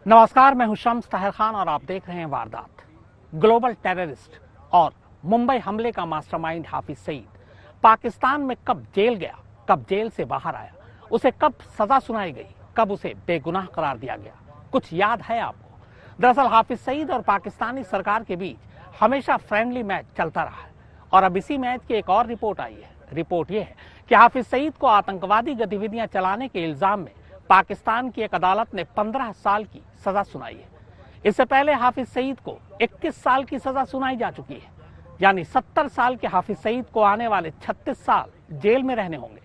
नमस्कार, मैं हूं शम्स ताहिर खान और आप देख रहे हैं वारदात। ग्लोबल टेररिस्ट और मुंबई हमले का मास्टरमाइंड हाफिज सईद पाकिस्तान में कब जेल गया, कब जेल से बाहर आया, उसे कब सजा सुनाई गई, कब उसे बेगुनाह करार दिया गया, कुछ याद है आपको? दरअसल हाफिज सईद और पाकिस्तानी सरकार के बीच हमेशा फ्रेंडली मैच चलता रहा है और अब इसी मैच की एक और रिपोर्ट आई है। रिपोर्ट यह है कि हाफिज सईद को आतंकवादी गतिविधियां चलाने के इल्जाम में पाकिस्तान की एक अदालत ने 15 साल की सजा सुनाई है। इससे पहले हाफिज सईद को 21 साल की सजा सुनाई जा चुकी है, यानी 70 साल के हाफिज सईद को आने वाले 36 साल जेल में रहने होंगे।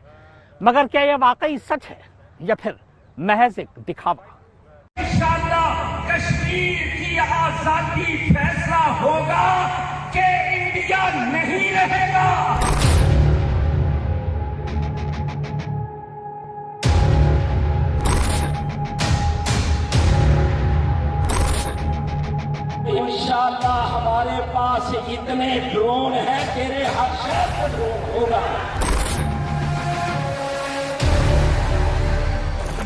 मगर क्या यह वाकई सच है या फिर महज एक दिखावा? इंशाअल्लाह कश्मीर की आजादी फैसला होगा कि इंडिया नहीं रहेगा। इंशाअल्लाह हमारे पास इतने ड्रोन हैं, तेरे हर शहर पर ड्रोन होगा।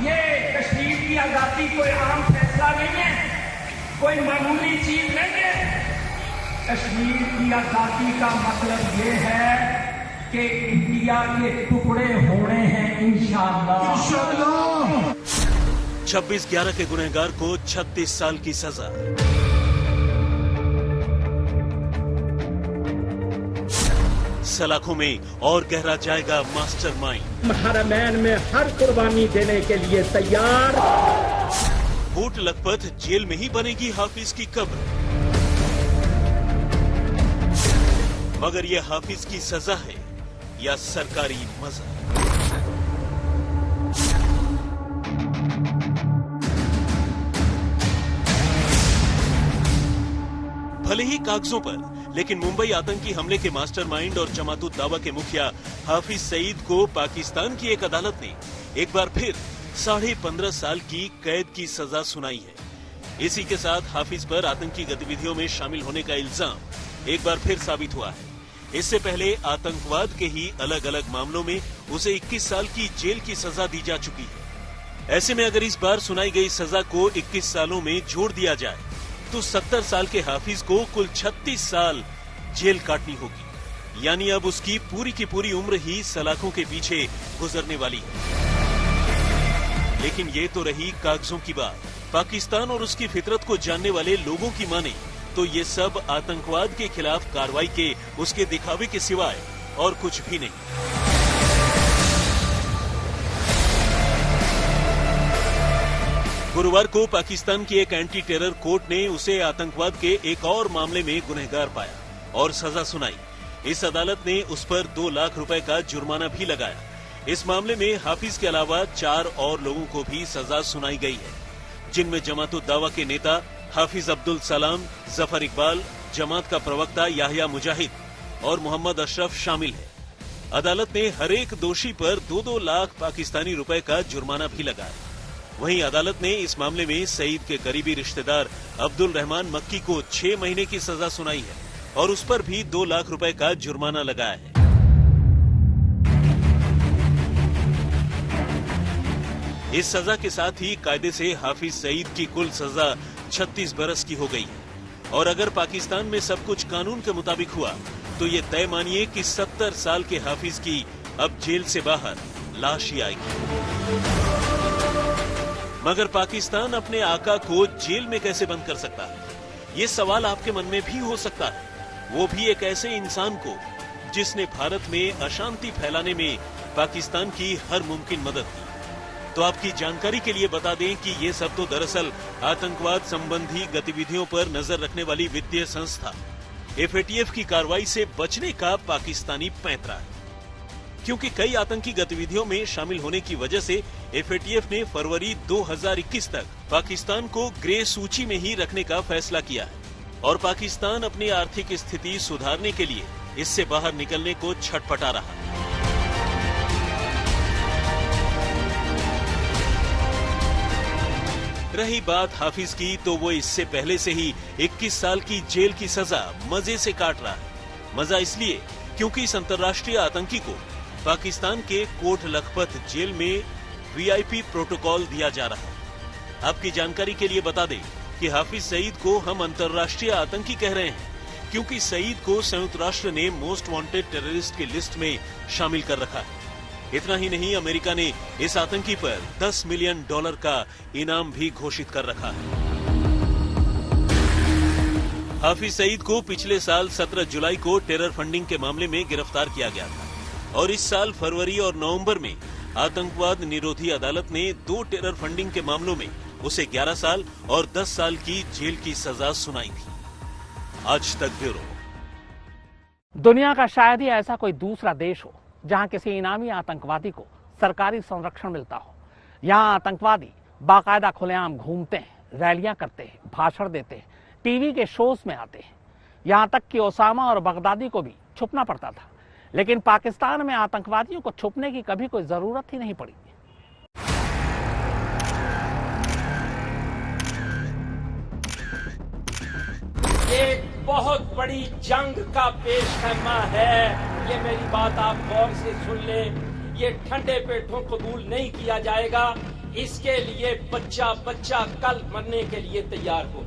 ये कश्मीर की आजादी कोई आम फैसला नहीं है, कोई मामूली चीज नहीं है। कश्मीर की आजादी का मतलब ये है कि इंडिया के टुकड़े होने हैं इंशाअल्लाह। 26/11 के गुनहगार को 36 साल की सजा। सलाखों में और गहरा जाएगा मास्टरमाइंड। हरमैन में हर कुर्बानी देने के लिए तैयार। कोट लखपत जेल में ही बनेगी हाफिज की कब्र। मगर यह हाफिज की सजा है या सरकारी मजा? भले ही कागजों पर, लेकिन मुंबई आतंकी हमले के मास्टरमाइंड और जमातुत दावा के मुखिया हाफिज सईद को पाकिस्तान की एक अदालत ने एक बार फिर 15.5 साल की कैद की सजा सुनाई है। इसी के साथ हाफिज पर आतंकी गतिविधियों में शामिल होने का इल्जाम एक बार फिर साबित हुआ है। इससे पहले आतंकवाद के ही अलग अलग मामलों में उसे 21 साल की जेल की सजा दी जा चुकी है। ऐसे में अगर इस बार सुनाई गई सजा को 21 सालों में जोड़ दिया जाए तो 70 साल के हाफिज को कुल 36 साल जेल काटनी होगी, यानी अब उसकी पूरी की पूरी उम्र ही सलाखों के पीछे गुजरने वाली है। लेकिन ये तो रही कागजों की बात। पाकिस्तान और उसकी फितरत को जानने वाले लोगों की माने तो ये सब आतंकवाद के खिलाफ कार्रवाई के उसके दिखावे के सिवाय और कुछ भी नहीं। गुरुवार को पाकिस्तान की एक एंटी टेरर कोर्ट ने उसे आतंकवाद के एक और मामले में गुनहगार पाया और सजा सुनाई। इस अदालत ने उस पर 2 लाख रुपए का जुर्माना भी लगाया। इस मामले में हाफिज के अलावा 4 और लोगों को भी सजा सुनाई गई है, जिनमें जमातुत दावा के नेता हाफिज अब्दुल सलाम, जफर इकबाल, जमात का प्रवक्ता याहिया मुजाहिद और मोहम्मद अशरफ शामिल है। अदालत ने हर एक दोषी पर 2-2 लाख पाकिस्तानी रुपए का जुर्माना भी लगाया। वहीं अदालत ने इस मामले में सईद के करीबी रिश्तेदार अब्दुल रहमान मक्की को 6 महीने की सजा सुनाई है और उस पर भी 2 लाख रुपए का जुर्माना लगाया है। इस सजा के साथ ही कायदे से हाफिज सईद की कुल सजा 36 बरस की हो गई है। और अगर पाकिस्तान में सब कुछ कानून के मुताबिक हुआ तो ये तय मानिए कि 70 साल के हाफिज की अब जेल से बाहर लाश ही आएगी। मगर पाकिस्तान अपने आका को जेल में कैसे बंद कर सकता है? ये सवाल आपके मन में भी हो सकता है, वो भी एक ऐसे इंसान को जिसने भारत में अशांति फैलाने में पाकिस्तान की हर मुमकिन मदद की। तो आपकी जानकारी के लिए बता दें कि ये सब तो दरअसल आतंकवाद संबंधी गतिविधियों पर नजर रखने वाली वित्तीय संस्था FATF की कार्रवाई से बचने का पाकिस्तानी पैंतरा है। क्योंकि कई आतंकी गतिविधियों में शामिल होने की वजह से FATF ने फरवरी 2021 तक पाकिस्तान को ग्रे सूची में ही रखने का फैसला किया है और पाकिस्तान अपनी आर्थिक स्थिति सुधारने के लिए इससे बाहर निकलने को छटपटा रहा है। रही बात हाफिज की, तो वो इससे पहले से ही 21 साल की जेल की सजा मजे से काट रहा है। मजा इसलिए क्योंकि इस अंतर्राष्ट्रीय आतंकी को पाकिस्तान के कोट लखपत जेल में VIP प्रोटोकॉल दिया जा रहा है। आपकी जानकारी के लिए बता दें कि हाफिज सईद को हम अंतर्राष्ट्रीय आतंकी कह रहे हैं क्योंकि सईद को संयुक्त राष्ट्र ने मोस्ट वांटेड टेररिस्ट की लिस्ट में शामिल कर रखा है। इतना ही नहीं, अमेरिका ने इस आतंकी पर $10 मिलियन का इनाम भी घोषित कर रखा है। हाफिज सईद को पिछले साल 17 जुलाई को टेरर फंडिंग के मामले में गिरफ्तार किया गया था और इस साल फरवरी और नवंबर में आतंकवाद निरोधी अदालत ने 2 टेरर फंडिंग के मामलों में उसे 11 साल और 10 साल की जेल की सजा सुनाई थी। आज तक ब्यूरो। दुनिया का शायद ही ऐसा कोई दूसरा देश हो जहां किसी इनामी आतंकवादी को सरकारी संरक्षण मिलता हो। यहां आतंकवादी बाकायदा खुलेआम घूमते हैं, रैलियां करते हैं, भाषण देते हैं, टीवी के शोज में आते हैं। यहां तक कि ओसामा और बगदादी को भी छुपना पड़ता था, लेकिन पाकिस्तान में आतंकवादियों को छुपने की कभी कोई जरूरत ही नहीं पड़ी। एक बहुत बड़ी जंग का पेशखैमा है। ये मेरी बात आप गौर से सुन ले। ये ठंडे पेटों कबूल नहीं किया जाएगा। इसके लिए बच्चा बच्चा कल मरने के लिए तैयार हो।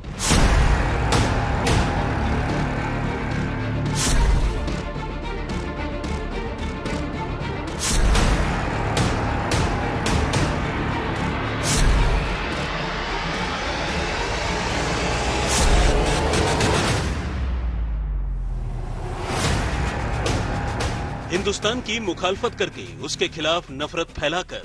हिंदुस्तान की मुखालफत करके उसके खिलाफ नफरत फैलाकर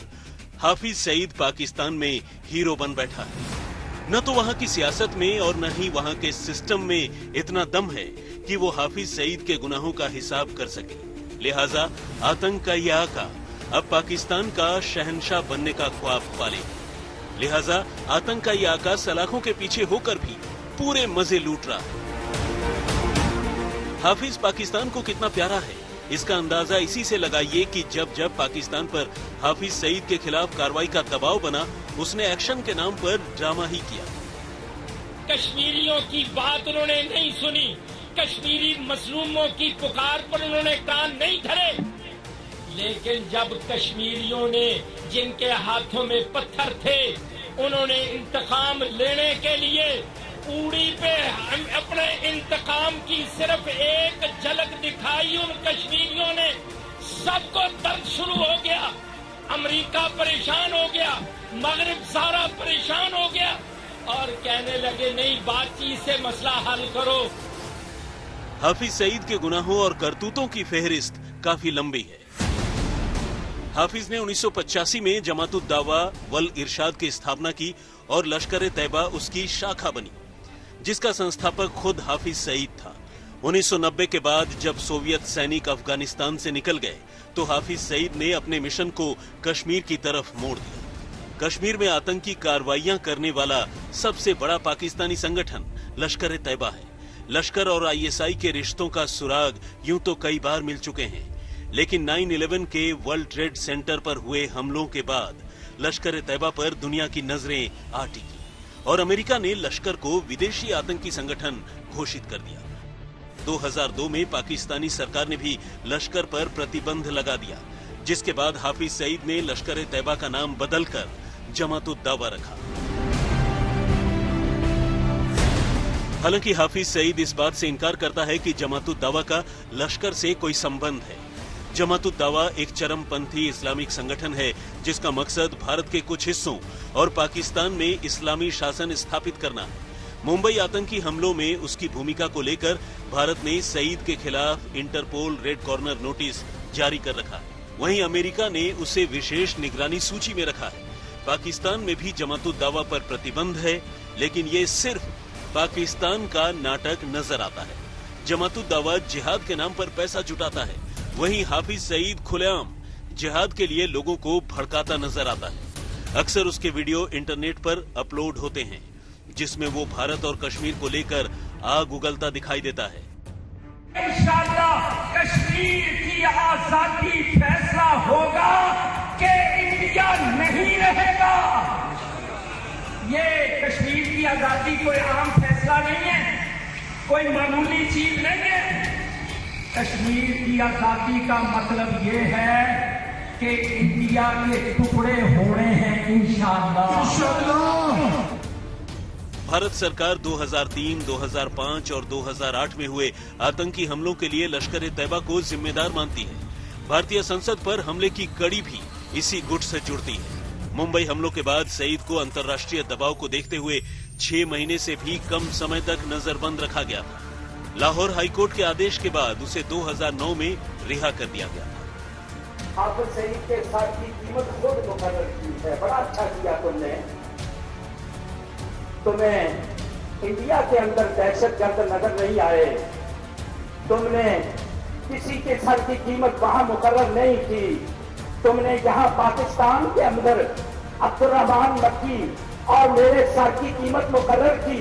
हाफिज सईद पाकिस्तान में हीरो बन बैठा है। न तो वहां की सियासत में और न ही वहां के सिस्टम में इतना दम है कि वो हाफिज सईद के गुनाहों का हिसाब कर सके। लिहाजा आतंक का यह आका अब पाकिस्तान का शहंशाह बनने का ख्वाब पाले। लिहाजा आतंक का यह आका सलाखों के पीछे होकर भी पूरे मजे लूट रहा है। हाफिज पाकिस्तान को कितना प्यारा है, इसका अंदाजा इसी से लगाइए कि जब जब पाकिस्तान पर हाफिज सईद के खिलाफ कार्रवाई का दबाव बना, उसने एक्शन के नाम पर ड्रामा ही किया। कश्मीरियों की बात उन्होंने नहीं सुनी। कश्मीरी मजलूमों की पुकार पर उन्होंने कान नहीं धरे। लेकिन जब कश्मीरियों ने, जिनके हाथों में पत्थर थे, उन्होंने इंतकाम लेने के लिए उड़ी पे अपने इंतकाम की सिर्फ एक झलक दिखाई उन कश्मीरियों ने, सबको दर्द शुरू हो गया। अमेरिका परेशान हो गया, मगरिब सारा परेशान हो गया और कहने लगे नहीं, बातचीत से मसला हल करो। हाफिज सईद के गुनाहों और करतूतों की फेहरिस्त काफी लंबी है। हाफिज ने 1985 में जमातुद दावा वल इरशाद की स्थापना की और लश्कर तैयबा उसकी शाखा बनी, जिसका संस्थापक खुद हाफिज सईद था। 1990 के बाद जब सोवियत सैनिक अफगानिस्तान से निकल गए तो हाफिज सईद ने अपने मिशन को कश्मीर की तरफ मोड़ दिया। कश्मीर में आतंकी कार्रवाइयां करने वाला सबसे बड़ा पाकिस्तानी संगठन लश्कर तैयबा है। लश्कर और आईएसआई के रिश्तों का सुराग यूं तो कई बार मिल चुके हैं, लेकिन 9/11 के वर्ल्ड ट्रेड सेंटर पर हुए हमलों के बाद लश्कर तैयबा पर दुनिया की नजरें आ टिकी और अमेरिका ने लश्कर को विदेशी आतंकी संगठन घोषित कर दिया। 2002 में पाकिस्तानी सरकार ने भी लश्कर पर प्रतिबंध लगा दिया, जिसके बाद हाफिज सईद ने लश्कर तैयबा का नाम बदलकर जमातुद दावा रखा। हालांकि हाफिज सईद इस बात से इनकार करता है कि जमातुद दावा का लश्कर से कोई संबंध है। जमातुद दावा एक चरमपंथी इस्लामिक संगठन है जिसका मकसद भारत के कुछ हिस्सों और पाकिस्तान में इस्लामी शासन स्थापित करना है। मुंबई आतंकी हमलों में उसकी भूमिका को लेकर भारत ने सईद के खिलाफ इंटरपोल रेड कॉर्नर नोटिस जारी कर रखा है। वहीं अमेरिका ने उसे विशेष निगरानी सूची में रखा है। पाकिस्तान में भी जमातुद दावा पर प्रतिबंध है, लेकिन ये सिर्फ पाकिस्तान का नाटक नजर आता है। जमातुद दावा जिहाद के नाम पर पैसा जुटाता है, वहीं हाफिज सईद खुलेआम जिहाद के लिए लोगों को भड़काता नजर आता है। अक्सर उसके वीडियो इंटरनेट पर अपलोड होते हैं जिसमें वो भारत और कश्मीर को लेकर आग उगलता दिखाई देता है। इंशाअल्लाह कश्मीर की आजादी फैसला होगा कि इंडिया नहीं रहेगा। ये कश्मीर की आजादी कोई आम फैसला नहीं है, कोई मामूली चीज नहीं है। कश्मीर की आजादी का मतलब ये है कि इंडिया के टुकड़े होने हैं इंशाअल्लाह। भारत सरकार 2003, 2005 और 2008 में हुए आतंकी हमलों के लिए लश्कर-ए-तैयबा को जिम्मेदार मानती है। भारतीय संसद पर हमले की कड़ी भी इसी गुट से जुड़ती है। मुंबई हमलों के बाद सईद को अंतर्राष्ट्रीय दबाव को देखते हुए 6 महीने से भी कम समय तक नजरबंद रखा गया था। लाहौर हाईकोर्ट के आदेश के बाद उसे 2009 में रिहा कर दिया गया था। हाफिज सईद के साथ की कीमत खुद मुकर्रर की है। बड़ा अच्छा किया तुमने। तुम्हें इंडिया के अंदर दहशतगर्द नजर नहीं आए। तुमने किसी के सर की कीमत वहां मुकर्रर नहीं की। तुमने यहाँ पाकिस्तान के अंदर अब्दुर्रहमान मक्की और मेरे सर की कीमत मुकर्रर की।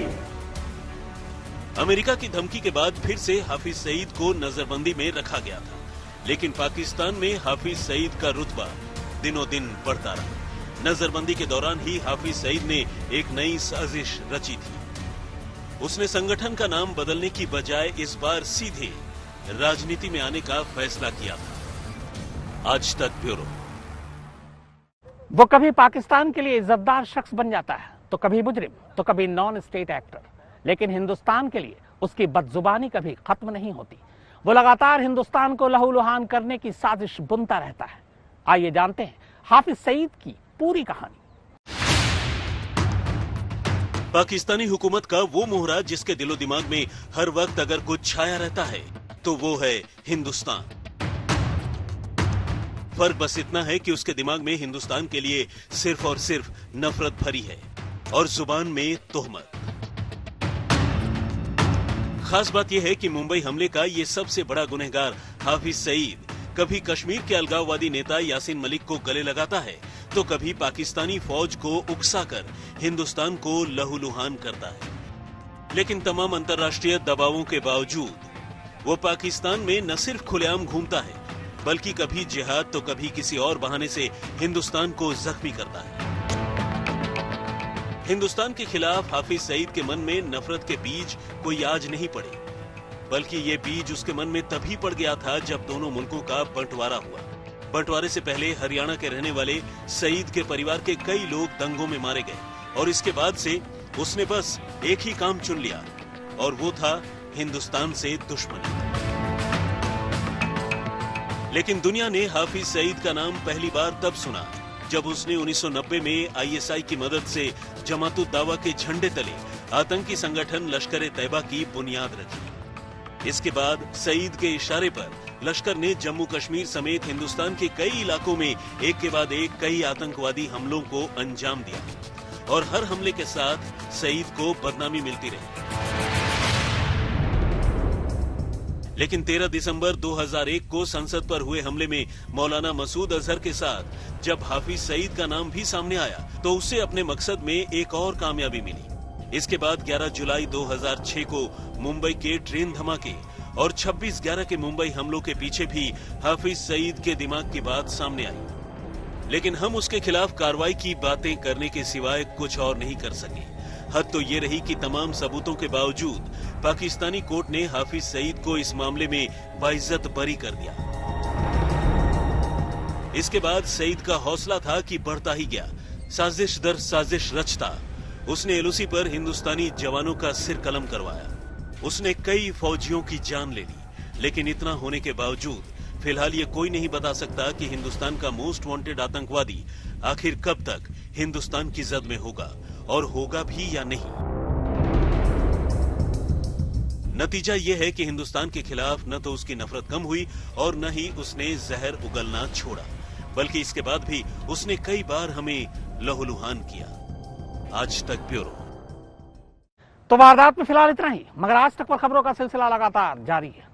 अमेरिका की धमकी के बाद फिर से हाफिज सईद को नजरबंदी में रखा गया था, लेकिन पाकिस्तान में हाफिज सईद का रुतबा दिनों दिन बढ़ता रहा। नजरबंदी के दौरान ही हाफिज सईद ने एक नई साजिश रची थी। उसने संगठन का नाम बदलने की बजाय इस बार सीधे राजनीति में आने का फैसला किया था। आज तक ब्यूरो। वो कभी पाकिस्तान के लिए इज्जतदार शख्स बन जाता है, तो कभी मुजरिम, तो कभी नॉन स्टेट एक्टर, लेकिन हिंदुस्तान के लिए उसकी बदजुबानी कभी खत्म नहीं होती। वो लगातार हिंदुस्तान को लहूलुहान करने की साजिश बुनता रहता है। आइए जानते हैं हाफिज सईद की पूरी कहानी। पाकिस्तानी हुकूमत का वो मोहरा जिसके दिलो दिमाग में हर वक्त अगर कुछ छाया रहता है तो वो है हिंदुस्तान। फर्क बस इतना है कि उसके दिमाग में हिंदुस्तान के लिए सिर्फ और सिर्फ नफरत भरी है और जुबान में तोहमत। खास बात यह है कि मुंबई हमले का ये सबसे बड़ा गुनहगार हाफिज सईद कभी कश्मीर के अलगाववादी नेता यासीन मलिक को गले लगाता है, तो कभी पाकिस्तानी फौज को उकसाकर हिंदुस्तान को लहूलुहान करता है। लेकिन तमाम अंतर्राष्ट्रीय दबावों के बावजूद वो पाकिस्तान में न सिर्फ खुलेआम घूमता है, बल्कि कभी जिहाद तो कभी किसी और बहाने से हिंदुस्तान को जख्मी करता है। हिंदुस्तान के खिलाफ हाफिज सईद के मन में नफरत के बीज कोई आज नहीं पड़े, बल्कि ये बीज उसके मन में तभी पड़ गया था जब दोनों मुल्कों का बंटवारा हुआ। बंटवारे से पहले हरियाणा के रहने वाले सईद के परिवार के कई लोग दंगों में मारे गए और इसके बाद से उसने बस एक ही काम चुन लिया और वो था हिंदुस्तान से दुश्मनी। लेकिन दुनिया ने हाफिज सईद का नाम पहली बार तब सुना जब उसने 1990 में आईएसआई की मदद से जमातुद दावा के झंडे तले आतंकी संगठन लश्कर-ए-तैयबा की बुनियाद रखी। इसके बाद सईद के इशारे पर लश्कर ने जम्मू कश्मीर समेत हिंदुस्तान के कई इलाकों में एक के बाद एक कई आतंकवादी हमलों को अंजाम दिया और हर हमले के साथ सईद को बदनामी मिलती रही। लेकिन 13 दिसंबर 2001 को संसद पर हुए हमले में मौलाना मसूद अजहर के साथ जब हाफिज सईद का नाम भी सामने आया तो उसे अपने मकसद में एक और कामयाबी मिली। इसके बाद 11 जुलाई 2006 को मुंबई के ट्रेन धमाके और 26/11 के मुंबई हमलों के पीछे भी हाफिज सईद के दिमाग की बात सामने आई। लेकिन हम उसके खिलाफ कार्रवाई की बातें करने के सिवाय कुछ और नहीं कर सके। हद तो ये रही कि तमाम सबूतों के बावजूद पाकिस्तानी कोर्ट ने हाफिज सईद को इस मामले में बाइज्जत बरी कर दिया। इसके बाद सईद का हौसला था कि बढ़ता ही गया। साजिश दर साजिश रचता उसने एलओसी पर हिंदुस्तानी जवानों का सिर कलम करवाया। उसने कई फौजियों की जान ले ली। लेकिन इतना होने के बावजूद फिलहाल ये कोई नहीं बता सकता कि हिंदुस्तान का मोस्ट वांटेड आतंकवादी आखिर कब तक हिंदुस्तान की जद में होगा और होगा भी या नहीं। नतीजा यह है कि हिंदुस्तान के खिलाफ न तो उसकी नफरत कम हुई और न ही उसने जहर उगलना छोड़ा, बल्कि इसके बाद भी उसने कई बार हमें लहूलुहान किया। आज तक ब्यूरो। तो वारदात में फिलहाल इतना ही, मगर आज तक पर खबरों का सिलसिला लगातार जारी है।